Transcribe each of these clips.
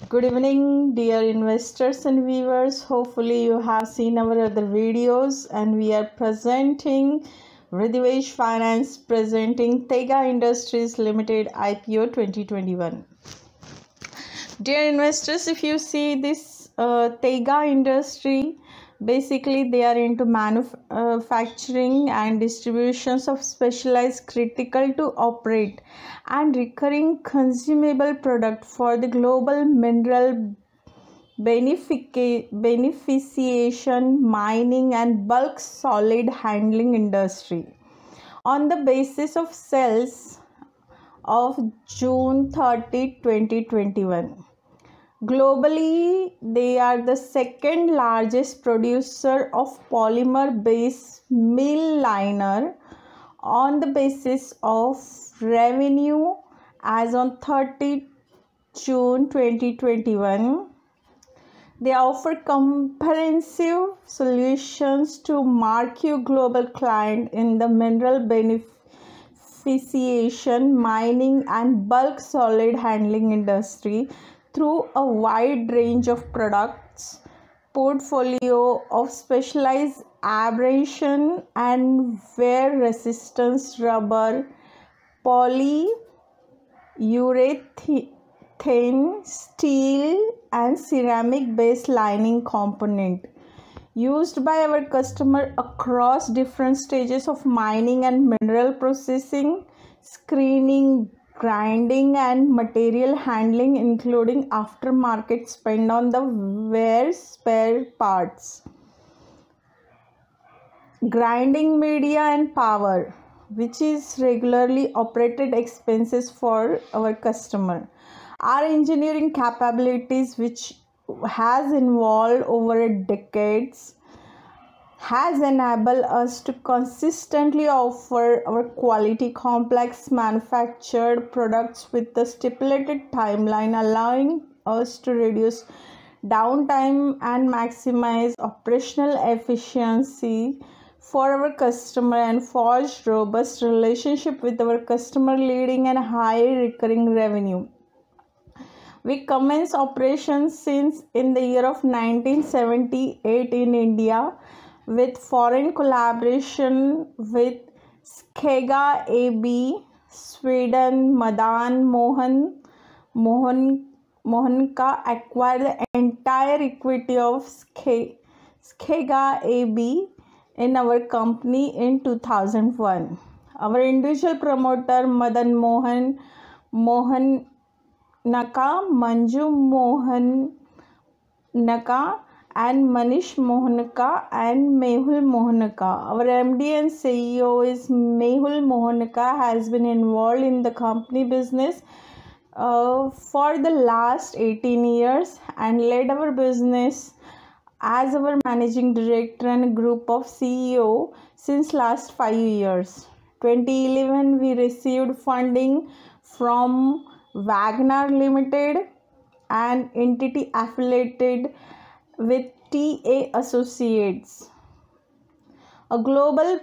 Good evening, dear investors and viewers. Hopefully, you have seen our other videos, and we are presenting Ridhivesh Finance presenting Tega Industries Limited IPO 2021. Dear investors, if you see this Tega industry, basically they are into manufacturing and distributions of specialized critical to operate and recurring consumable product for the global mineral beneficiation, mining and bulk solid handling industry. On the basis of sales of June 30, 2021. Globally, they are the second largest producer of polymer-based mill liner on the basis of revenue as on 30 June 2021. They offer comprehensive solutions to marquee global clients in the mineral beneficiation, mining and bulk solid handling industry through a wide range of products, portfolio of specialized abrasion and wear resistance rubber, polyurethane, steel and ceramic based lining component used by our customer across different stages of mining and mineral processing, screening, grinding and material handling, including aftermarket spend on the wear spare parts, grinding media and power, which is regularly operated expenses for our customer. Our engineering capabilities, which has evolved over decades, has enabled us to consistently offer our quality complex manufactured products with the stipulated timeline, allowing us to reduce downtime and maximize operational efficiency for our customer and forge robust relationship with our customer, leading and high recurring revenue. We commenced operations since in the year of 1978 in India with foreign collaboration with Skega AB, Sweden. Madan Mohanka acquired the entire equity of Skega AB in our company in 2001. Our individual promoter Madan Mohanaka, Manju Mohanaka and Manish Mohanaka and Mehul Mohanaka. Our MD and CEO is Mehul Mohanaka, has been involved in the company business for the last 18 years and led our business as our managing director and group of CEO since last 5 years. 2011 we received funding from Wagner Limited, an entity affiliated with TA Associates, a global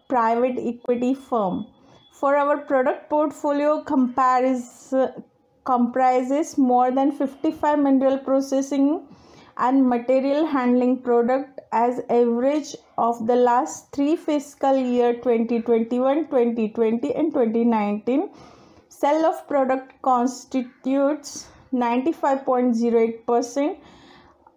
private equity firm. For our product portfolio comprises more than 55 mineral processing and material handling product as average of the last 3 fiscal year 2021, 2020 and 2019. Sale of product constitutes 95.08%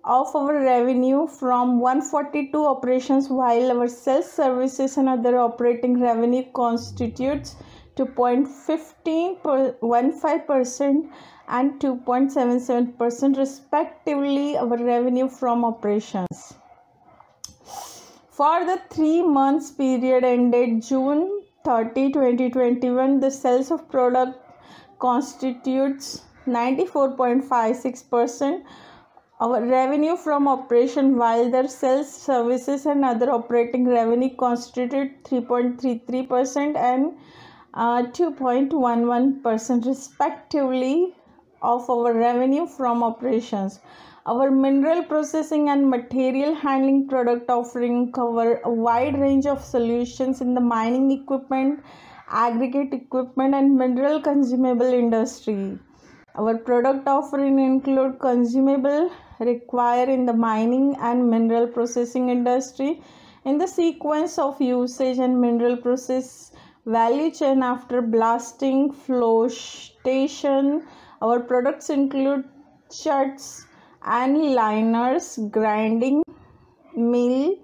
of our revenue from 142 operations, while our sales, services and other operating revenue constitutes 2.15% and 2.77% respectively our revenue from operations. For the 3 months period ended June 30, 2021, the sales of product constitutes 94.56% our revenue from operation, while their sales, services and other operating revenue constituted 3.33% and 2.11% respectively of our revenue from operations. Our mineral processing and material handling product offering cover a wide range of solutions in the mining equipment, aggregate equipment and mineral consumable industry. Our product offering include consumable required in the mining and mineral processing industry in the sequence of usage and mineral process value chain after blasting flotation. Our products include chuts and liners, grinding mill,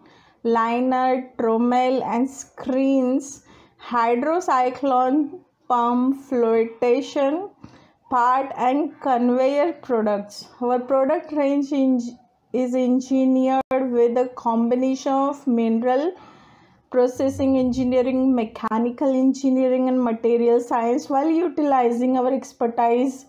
liner, trommel and screens, hydrocyclone pump, flotation part and conveyor products. Our product range is engineered with a combination of mineral processing engineering, mechanical engineering and material science while utilizing our expertise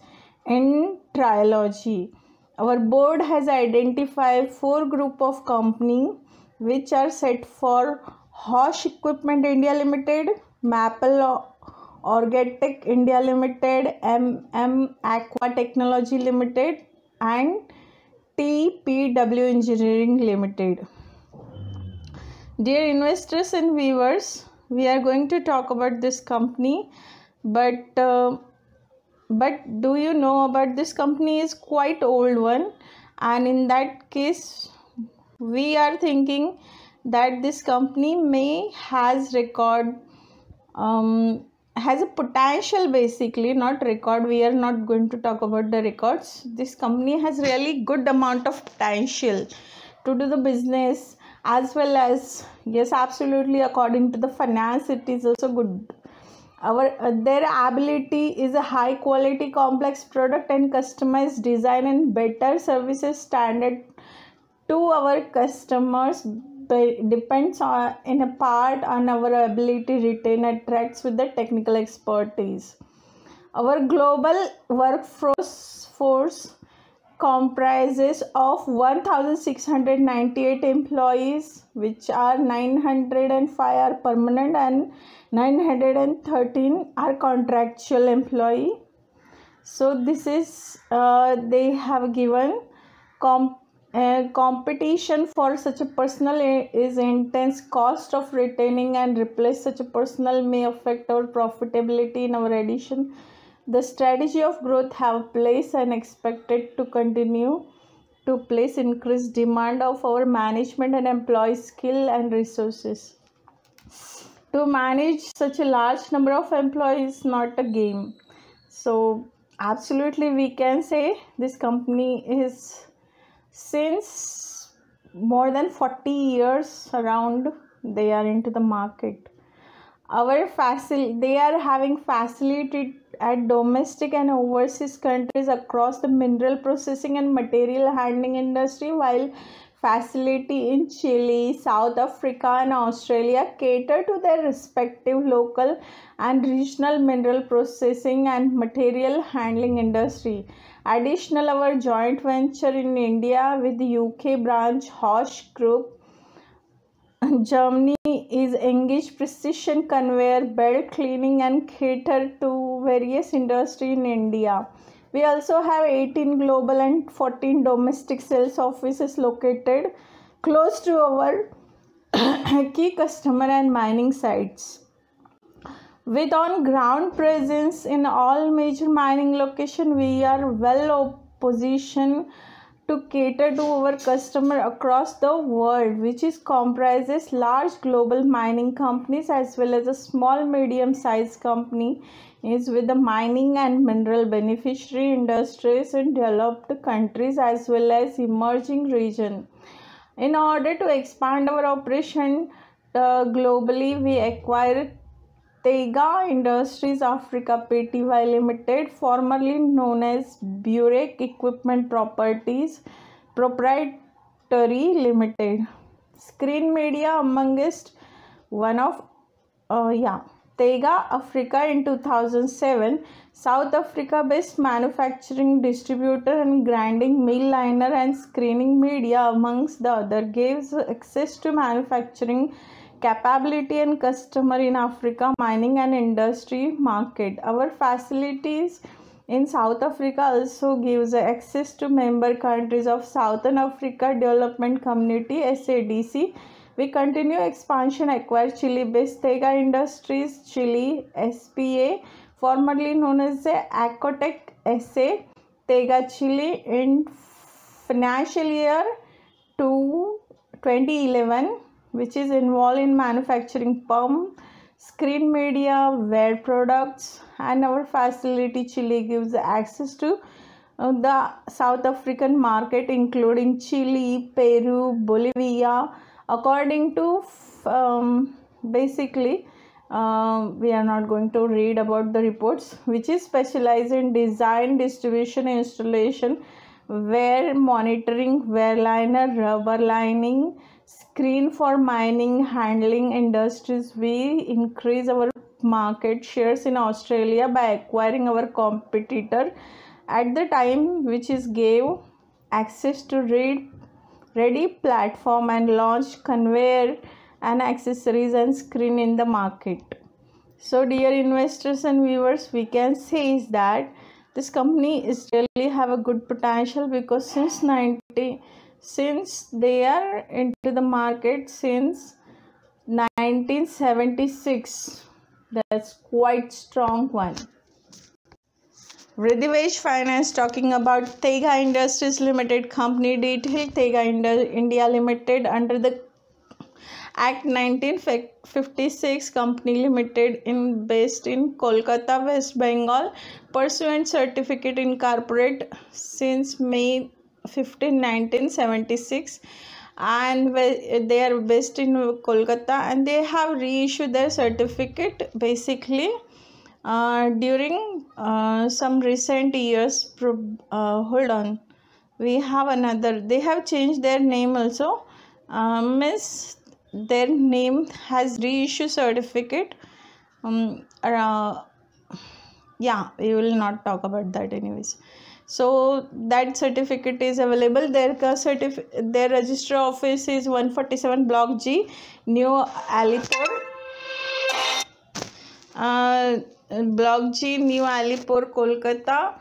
in triology. Our board has identified 4 group of company which are set for Hosh Equipment India Limited, Maple Orgatech India Limited, Aqua Technology Limited and TPW Engineering Limited. Dear investors and viewers, we are going to talk about this company, but do you know about this company is quite old one, and in that case we are thinking that this company may has record has a potential, basically not record. We are not going to talk about the records. This company has really good amount of potential to do the business, as well as, yes, absolutely, according to the finance it is also good. Their ability is a high quality complex product and customized design and better services standard to our customers depends on in a part on our ability to retain attracts with the technical expertise. Our global workforce comprises of 1698 employees, which are 905 are permanent and 913 are contractual employee. So this is they have given competition for such a personnel is intense. Cost of retaining and replace such a personnel may affect our profitability in our addition. The strategy of growth have place and expected to continue to place increased demand of our management and employee skill and resources. To manage such a large number of employees is not a game. So absolutely we can say this company is since more than 40 years around they are into the market. They are having facility at domestic and overseas countries across the mineral processing and material handling industry, while facility in Chile, South Africa and Australia cater to their respective local and regional mineral processing and material handling industry. Additional, our joint venture in India with the UK branch Hosh Group Germany is engaged precision conveyor belt cleaning and cater to various industry in India. We also have 18 global and 14 domestic sales offices located close to our key customer and mining sites. With on-ground presence in all major mining locations, we are well positioned to cater to our customer across the world, which is comprises large global mining companies as well as a small medium-sized company is with the mining and mineral beneficiary industries in developed countries as well as emerging region. In order to expand our operation globally, we acquired Tega Industries Africa Pty Limited, formerly known as Burek Equipment Proprietary Limited. Screen Media amongst one of Tega Africa in 2007, South Africa based manufacturing distributor and grinding mill liner and screening media amongst the other gives access to manufacturing capability and customer in Africa mining and industry market. Our facilities in South Africa also gives access to member countries of Southern Africa Development Community SADC. We continue expansion, acquire Chile-based Tega Industries Chile SPA, formerly known as Aquatech SA, Tega Chile in financial year to 2011, which is involved in manufacturing pump, screen media, wear products, and our facility Chile gives access to the South African market, including Chile, Peru, Bolivia. According to basically, we are not going to read about the reports, which is specialized in design, distribution, installation, wear monitoring, wear liner, rubber lining, screen for mining, handling industries. We increase our market shares in Australia by acquiring our competitor at the time, which is gave access to ready platform and launched conveyor and accessories and screen in the market. So dear investors and viewers, we can say is that this company is really have a good potential, because since they are into the market since 1976, that's quite strong one. Vridhivesh Finance talking about Tega Industries Limited company detail. Tega India Limited under the Act 1956, company limited based in Kolkata, West Bengal, pursuant certificate incorporate since May 15, 1976, and they are based in Kolkata, and they have reissued their certificate basically during some recent years. Hold on, we have another. They have changed their name also. Their name has reissue certificate. Yeah, we will not talk about that anyways. So that certificate is available. Their register office is 147 Block G, New Alipur. Block G, New Alipur, Kolkata,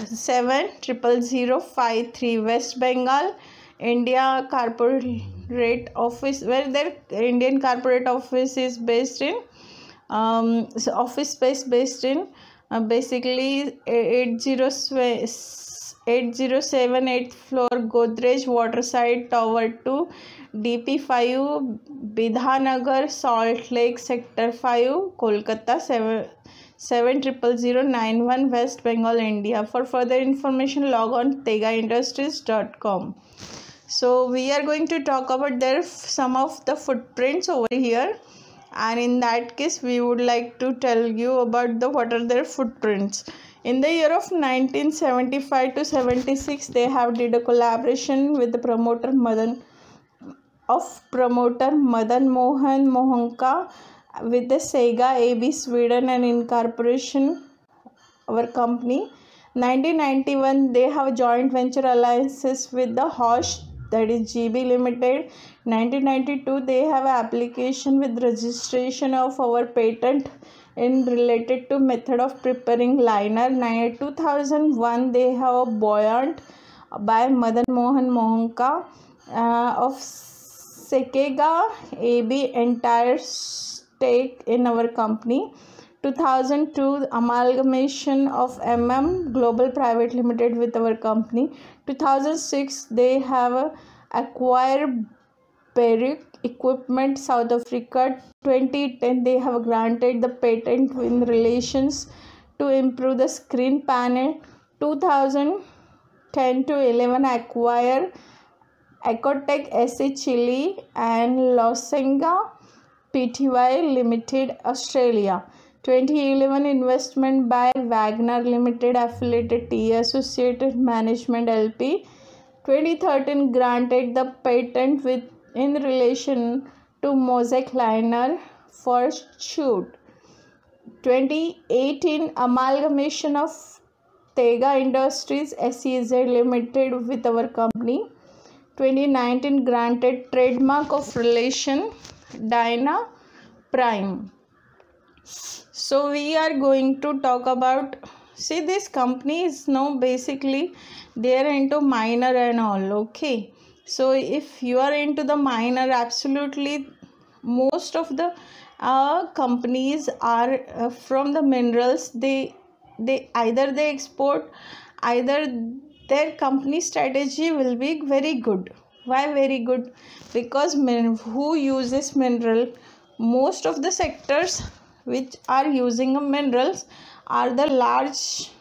700053, West Bengal, India corporate office, where their Indian corporate office is based in. So office space based in basically 8078 floor, Godrej Waterside Tower 2, DP5, Bidhanagar, Salt Lake Sector 5, Kolkata, 700091, West Bengal, India. For further information, log on tegaindustries.com. So we are going to talk about some of the footprints over here, and in that case we would like to tell you about what are their footprints. In the year of 1975 to 76, they have did a collaboration with the promoter Madan Mohan Mohanka with the Sega AB Sweden and incorporation our company. 1991, they have joint venture alliances with the Hosh, that is GB Limited. 1992, they have application with registration of our patent in related to method of preparing liner. 2001, they have a buoyant by Madan Mohan Mohanka of Sekega AB entire stake in our company. 2002, amalgamation of Global Private Limited with our company. 2006, they have acquired Berwick Equipment, South Africa. 2010, they have granted the patent in relations to improve the screen panel. 2010 to 11, acquire Ecotech SA Chile and Losenga Pty Limited, Australia. 2011, investment by Wagner Limited, affiliated TE Associated Management LP. 2013, granted the patent in relation to mosaic liner for shoot. 2018, amalgamation of Tega Industries SEZ Limited with our company. 2019, granted trademark of relation Dyna Prime. So we are going to talk about, see, this company is now basically they are into miner and all. Okay, so if you are into the miner, absolutely most of the companies are from the minerals. They either they export either their company strategy will be very good. Why very good? Because who uses mineral? Most of the sectors which are using minerals are the large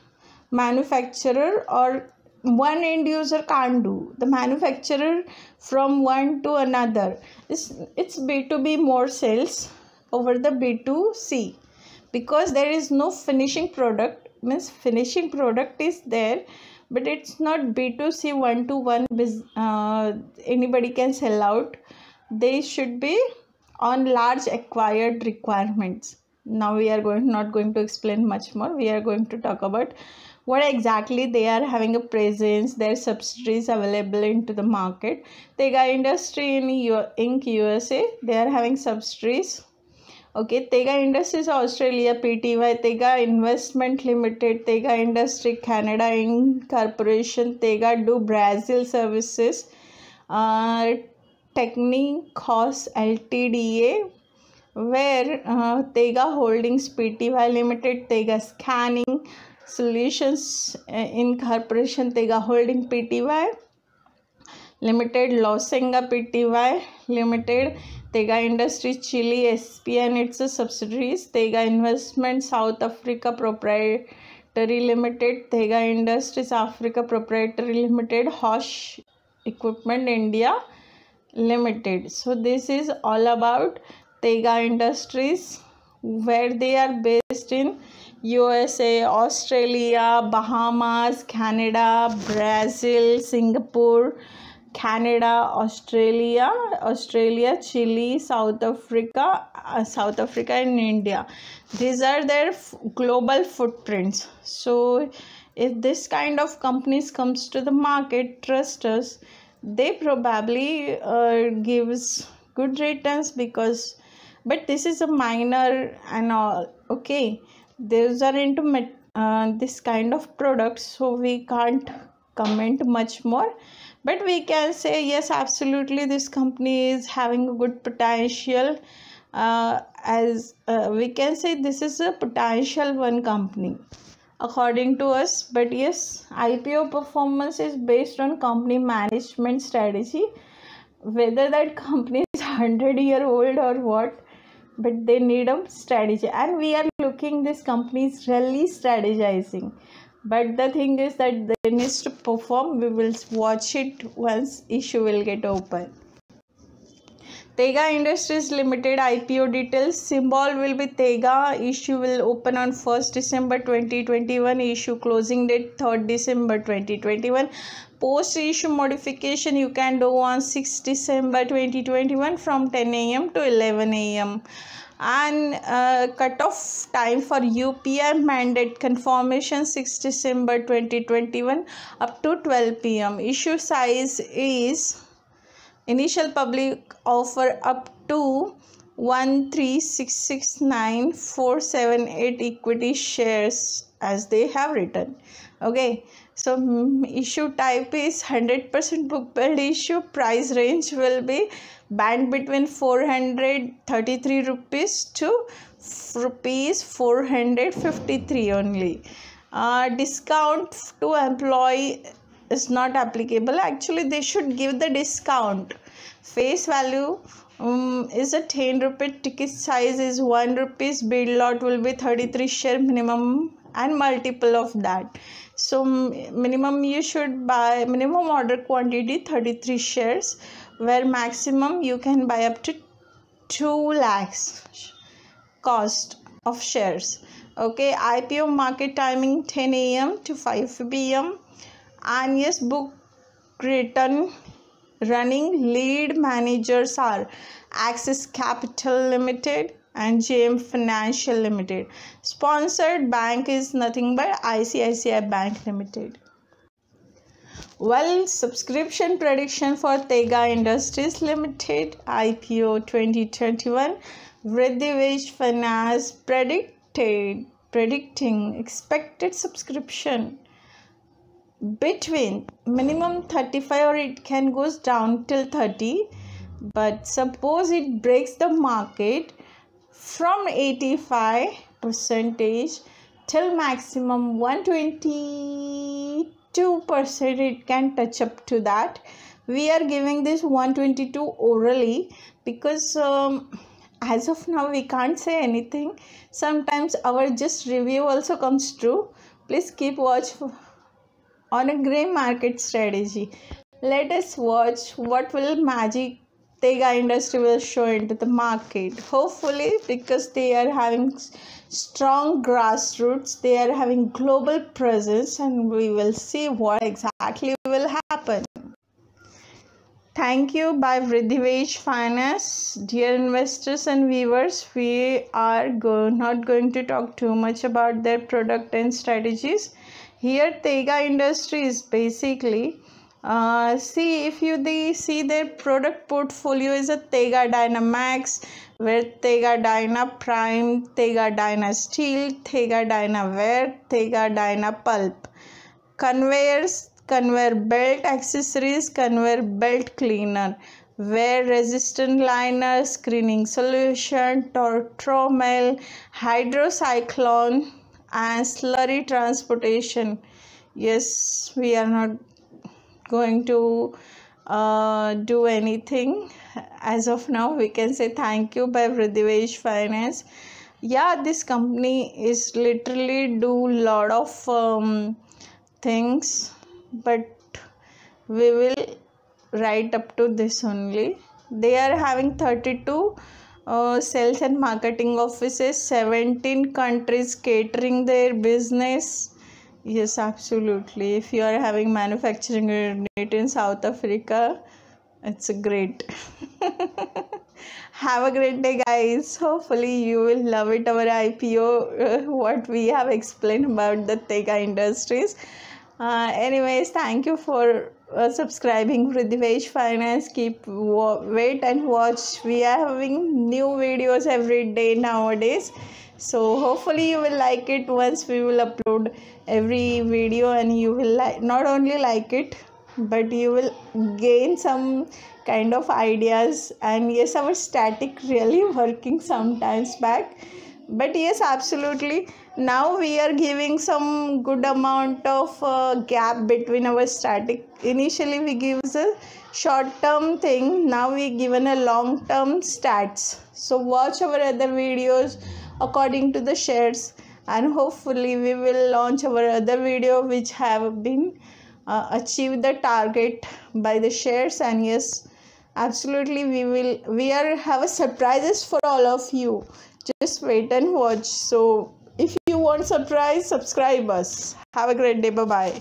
manufacturer, or one end user can't do. The manufacturer from one to another, it's B2B more sales over the B2C, because there is no finishing product. Means finishing product is there, but it's not B2C, one to one. Anybody can sell out. They should be on large acquired requirements. Now we are not going to explain much more. We are going to talk about what exactly they are having a presence, their subsidiaries available into the market. Tega Industry in Inc. USA, they are having subsidiaries. Okay, Tega Industries Australia Pty, Tega Investment Limited, Tega Industry Canada Inc. Corporation, Tega do Brazil Services, Technicos Ltda, where Tega Holdings Pty Limited, Tega Scanning Solutions Incorporation, Tega Holding Pty Limited, Losenga Pty Limited, Tega Industries Chile SP and its subsidiaries, Tega Investment South Africa Proprietary Limited, Tega Industries Africa Proprietary Limited, Hosh Equipment India Limited. So this is all about Tega Industries, where they are based in USA, Australia, Bahamas, Canada, Brazil, Singapore, Canada, Australia, Chile, South Africa and India. These are their global footprints. So if this kind of companies comes to the market, trust us, they probably gives good returns, because but this is a minor and all. Okay, those are into this kind of products, so we can't comment much more, but we can say yes, absolutely this company is having a good potential. As we can say this is a potential one company according to us. But yes, IPO performance is based on company management strategy, whether that company is 100-year-old or what, but they need a strategy, and we are looking this company is really strategizing. But the thing is that they need to perform. We will watch it once issue will get open. Tega Industries Limited IPO details. Symbol will be Tega. Issue will open on 1st December 2021. Issue closing date 3rd December 2021. Post issue modification you can do on 6th December 2021 from 10 a.m. to 11 a.m. And cutoff time for UPI mandate confirmation 6 December 2021 up to 12 p.m. Issue size is initial public offer up to 13669,478 equity shares as they have written. Okay, so issue type is 100% book build issue. Price range will be band between 433 rupees to rupees 453 only. Discount to employee is not applicable. Actually they should give the discount. Face value is a 10 rupee. Ticket size is 1 rupees. Bid lot will be 33 share minimum and multiple of that. So minimum you should buy, minimum order quantity 33 shares, where maximum you can buy up to 2 lakhs cost of shares. Okay, IPO market timing 10 a.m. to 5 p.m. and yes, book return running lead managers are Axis Capital Limited and JM Financial Limited. Sponsored bank is nothing but ICICI Bank Limited. Well, subscription prediction for Tega Industries Limited IPO 2021. Vriddhi Finance predicting expected subscription between minimum 35 or it can goes down till 30, but suppose it breaks the market from 85% till maximum 120 2% it can touch up to that. We are giving this 122 orally because as of now we can't say anything. Sometimes our just review also comes true. Please keep watch on a gray market strategy. Let us watch what will Magic Tega Industry will show into the market. Hopefully, because they are having strong grassroots, they are having global presence, and we will see what exactly will happen. Thank you by Vriddhivesh Finance. Dear investors and viewers, we are not going to talk too much about their product and strategies. Here Tega Industries basically see, if you see their product portfolio is a Tega Dynamax, where Tega Dyna Prime, Tega Dyna Steel, Tega Dyna Wear, Tega Dyna Pulp, conveyors, conveyor belt accessories, conveyor belt cleaner, wear resistant liner, screening solution, Tortromel, hydrocyclone, and slurry transportation. Yes, we are not going to do anything as of now. We can say thank you by Vriddhivesh Finance. Yeah, this company is literally do lot of things, but we will write up to this only. They are having 32 sales and marketing offices, 17 countries catering their business. Yes, absolutely. If you are having manufacturing unit in South Africa, it's great. Have a great day, guys. Hopefully you will love it, our IPO, what we have explained about the Tega Industries. Anyways, thank you for subscribing Vriddhivesh Finance. Keep wait and watch. We are having new videos every day nowadays, so hopefully you will like it once we will upload every video, and you will not only like it, but you will gain some kind of ideas. And yes, our static really working sometimes back, but yes, absolutely, now we are giving some good amount of gap between our static. Initially we give a short term thing, now we given a long term stats. So watch our other videos according to the shares, and hopefully we will launch our other video which have been achieve the target by the shares. And yes, absolutely, we are have a surprises for all of you. Just wait and watch. So if you want surprise, subscribe us. Have a great day. Bye bye.